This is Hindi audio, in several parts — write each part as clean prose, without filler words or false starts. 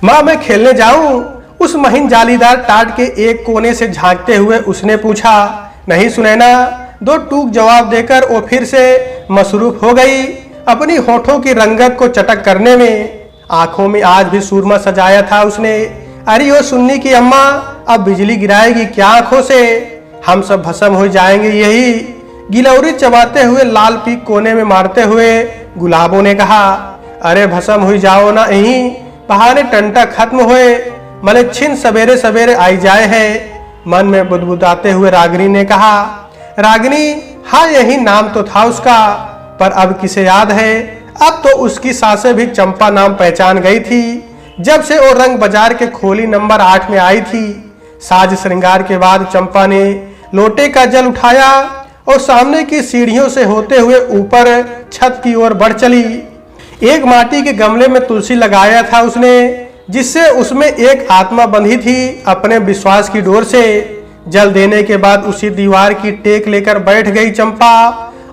माँ मैं खेलने जाऊं? उस महीन जालीदार टाट के एक कोने से झांकते हुए उसने पूछा। नहीं सुनैना, दो टूक जवाब देकर वो फिर से मसरूफ हो गई अपनी होठों की रंगत को चटक करने में। आंखों में आज भी सूरमा सजाया था उसने। अरे ओ सुन्नी की अम्मा, अब बिजली गिराएगी क्या आंखों से? हम सब भस्म हो जाएंगे यही। गिलौरी चबाते हुए लाल पीक कोने में मारते हुए गुलाबों ने कहा। अरे भस्म हो जाओ ना यहीं, बहाने टंटा खत्म हुए, मले छिन सवेरे सवेरे आई जाए है। मन में बुदबुदाते हुए रागिनी ने कहा। रागिनी, हाँ यही नाम तो था उसका, पर अब किसे याद है? अब तो उसकी सासें भी चंपा नाम पहचान गई थी जब से वो रंग बाजार के खोली नंबर 8 में आई थी। साज श्रृंगार के बाद चंपा ने लोटे का जल उठाया और सामने की सीढ़ियों से होते हुए ऊपर छत की ओर बढ़ चली। एक माटी के गमले में तुलसी लगाया था उसने, जिससे उसमें एक आत्मा बंधी थी अपने विश्वास की डोर से। जल देने के बाद उसी दीवार की टेक लेकर बैठ गई चंपा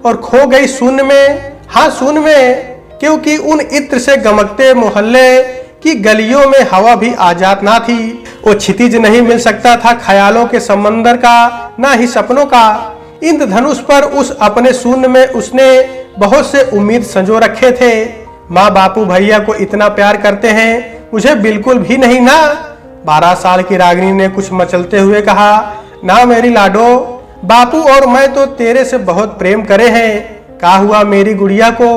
और खो गई शून्य में। हाँ शून्य में, क्योंकि उन इत्र से गमकते मोहल्ले की गलियों में हवा भी आजाद ना थी। वो क्षितिज नहीं मिल सकता था ख्यालों के समंदर का, ना ही सपनों का। इंद्रधनुष पर उस अपने शून्य में उसने बहुत से उम्मीद संजो रखे थे। माँ बापू भैया को इतना प्यार करते हैं, मुझे बिल्कुल भी नहीं ना। 12 साल की रागिनी ने कुछ मचलते हुए कहा। ना मेरी लाडो, बापू और मैं तो तेरे से बहुत प्रेम करे हैं। क्या हुआ मेरी गुड़िया को?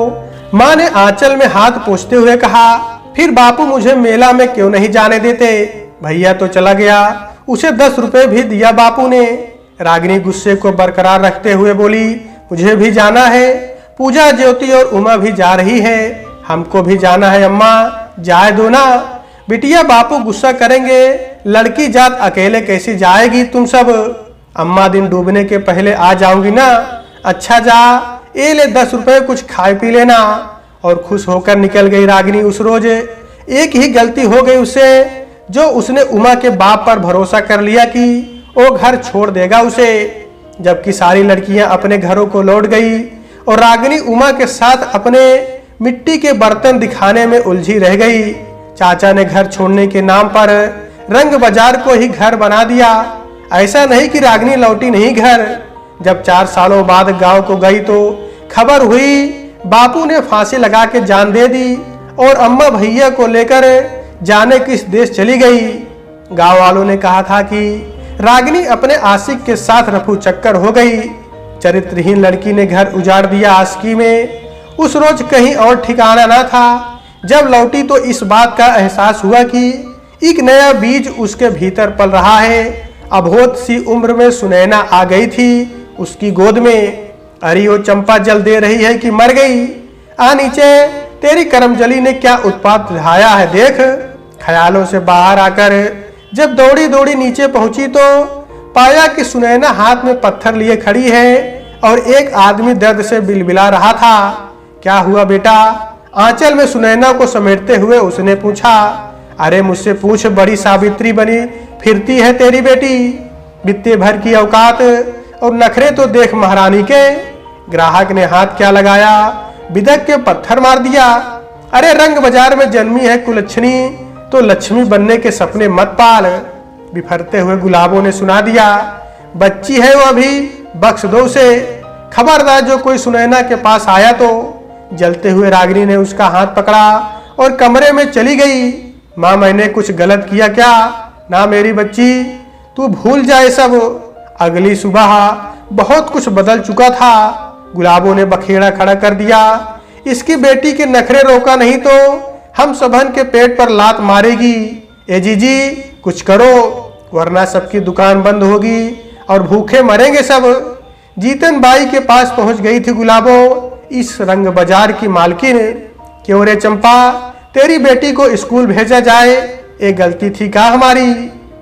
माँ ने आंचल में हाथ पोंछते हुए कहा। फिर बापू मुझे मेला में क्यों नहीं जाने देते? भैया तो चला गया, उसे 10 रुपए भी दिया बापू ने। रागिनी गुस्से को बरकरार रखते हुए बोली। मुझे भी जाना है, पूजा ज्योति और उमा भी जा रही है, हमको भी जाना है अम्मा, जाए दो ना। बिटिया बापू गुस्सा करेंगे, लड़की जात अकेले कैसी जाएगी तुम सब? अम्मा दिन डूबने के पहले आ जाऊंगी ना। अच्छा जा, ये ले 10 रुपए, कुछ खाए पी लेना। और खुश होकर निकल गई रागिनी उस रोज। एक ही गलती हो गई उससे, जो उसने उमा के बाप पर भरोसा कर लिया कि वो घर छोड़ देगा उसे। जबकि सारी लड़कियां अपने घरों को लौट गई और रागिनी उमा के साथ अपने मिट्टी के बर्तन दिखाने में उलझी रह गई। चाचा ने घर छोड़ने के नाम पर रंग बाजार को ही घर बना दिया। ऐसा नहीं कि रागिनी लौटी नहीं घर। जब 4 सालों बाद गांव को गई तो खबर हुई बापू ने फांसी लगा के जान दे दी और अम्मा भैया को लेकर जाने किस देश चली गई। गांव वालों ने कहा था कि रागिनी अपने आशिक के साथ रफू चक्कर हो गई। चरित्रहीन लड़की ने घर उजाड़ दिया आशिकी में। उस रोज कहीं और ठिकाना ना था। जब लौटी तो इस बात का एहसास हुआ कि एक नया बीज उसके भीतर पल रहा है। अबोध सी उम्र में सुनैना आ गई थी उसकी गोद में। अरे वो चंपा जल दे रही है कि मर गई? आ नीचे, तेरी करमजली ने क्या उत्पात दिखाया है देख। ख्यालों से बाहर आकर जब दौड़ी दौड़ी नीचे पहुंची तो पाया कि सुनैना हाथ में पत्थर लिए खड़ी है और एक आदमी दर्द से बिलबिला रहा था। क्या हुआ बेटा? आंचल में सुनैना को समेटते हुए उसने पूछा। अरे मुझसे पूछ, बड़ी सावित्री बनी फिरती है तेरी बेटी। बित्ते भर की औकात और नखरे तो देख महारानी के। ग्राहक ने हाथ क्या लगाया, बिदक के पत्थर मार दिया। अरे रंग बाजार में जन्मी है कुलच्छनी, तो लक्ष्मी बनने के सपने मत पाल। बिफरते हुए गुलाबों ने सुना दिया। बच्ची है वो अभी, बख्श दो उसे। खबरदार जो कोई सुनैना के पास आया तो। जलते हुए रागिनी ने उसका हाथ पकड़ा और कमरे में चली गई। माँ मैंने कुछ गलत किया क्या? ना मेरी बच्ची, तू भूल जाए सब। अगली सुबह बहुत कुछ बदल चुका था। गुलाबों ने बखेड़ा खड़ा कर दिया। इसकी बेटी के नखरे रोका नहीं तो हम सबन के पेट पर लात मारेगी। ए जीजी कुछ करो, वरना सबकी दुकान बंद होगी और भूखे मरेंगे सब। जीतन बाई के पास पहुंच गई थी गुलाबो, इस रंग बाजार की मालकिन। क्यों रे चंपा, तेरी बेटी को स्कूल भेजा जाए, एक गलती थी क्या हमारी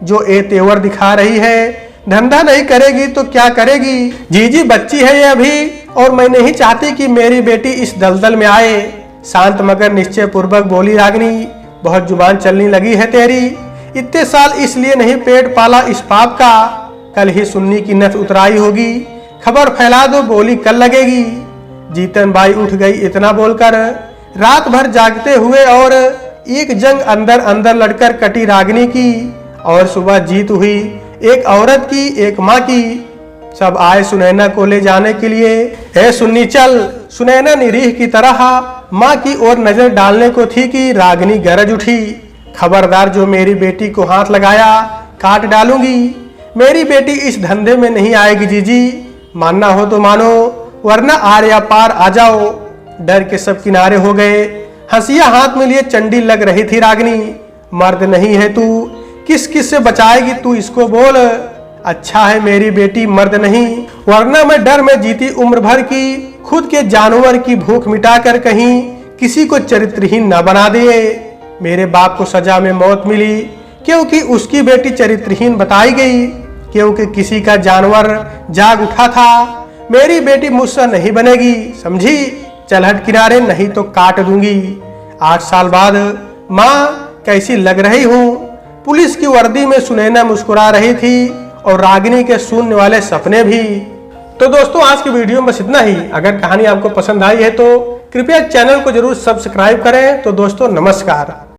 जो ए तेवर दिखा रही है? धंधा नहीं करेगी तो क्या करेगी? जीजी बच्ची है ये अभी, और मैं नहीं चाहती कि मेरी बेटी इस दलदल में आए। शांत मगर निश्चय पूर्वक बोली रागिनी। बहुत जुबान चलनी लगी है तेरी। इतने साल इसलिए नहीं पेट पाला इस पाप का, कल ही सुन्नी की नथ उतराई होगी। खबर फैला दो, बोली कल लगेगी। जीतन बाई उठ गई इतना बोलकर। रात भर जागते हुए और एक जंग अंदर अंदर लड़कर कटी रागिनी की, और सुबह जीत हुई एक औरत की, एक माँ की। सब आए सुनैना को ले जाने के लिए। ए सुन्नी चल। सुनैना निरीह की तरह माँ की ओर नजर डालने को थी कि रागिनी गरज उठी, खबरदार जो मेरी बेटी को हाथ लगाया काट डालूंगी। मेरी बेटी इस धंधे में नहीं आएगी जीजी, मानना हो तो मानो वरना आर या पार आ जाओ। डर के सब किनारे हो गए। हंसिया हाथ में लिए चंडी लग रही थी रागिनी। मर्द नहीं है तू, किस किस से बचाएगी तू इसको बोल। अच्छा है मेरी बेटी मर्द नहीं, वरना मैं डर में जीती उम्र भर की, खुद के जानवर की भूख मिटाकर कहीं किसी को चरित्रहीन न बना दिए। मेरे बाप को सजा में मौत मिली क्योंकि उसकी बेटी चरित्रहीन बताई गई, क्योंकि किसी का जानवर जाग उठा था। मेरी बेटी मुझसे नहीं बनेगी, समझी? चल हट किनारे, नहीं तो काट दूंगी। 8 साल बाद माँ कैसी लग रही हूँ। पुलिस की वर्दी में सुनैना मुस्कुरा रही थी और रागिनी के सुनने वाले सपने भी। तो दोस्तों आज की वीडियो में बस इतना ही। अगर कहानी आपको पसंद आई है तो कृपया चैनल को जरूर सब्सक्राइब करें। तो दोस्तों नमस्कार।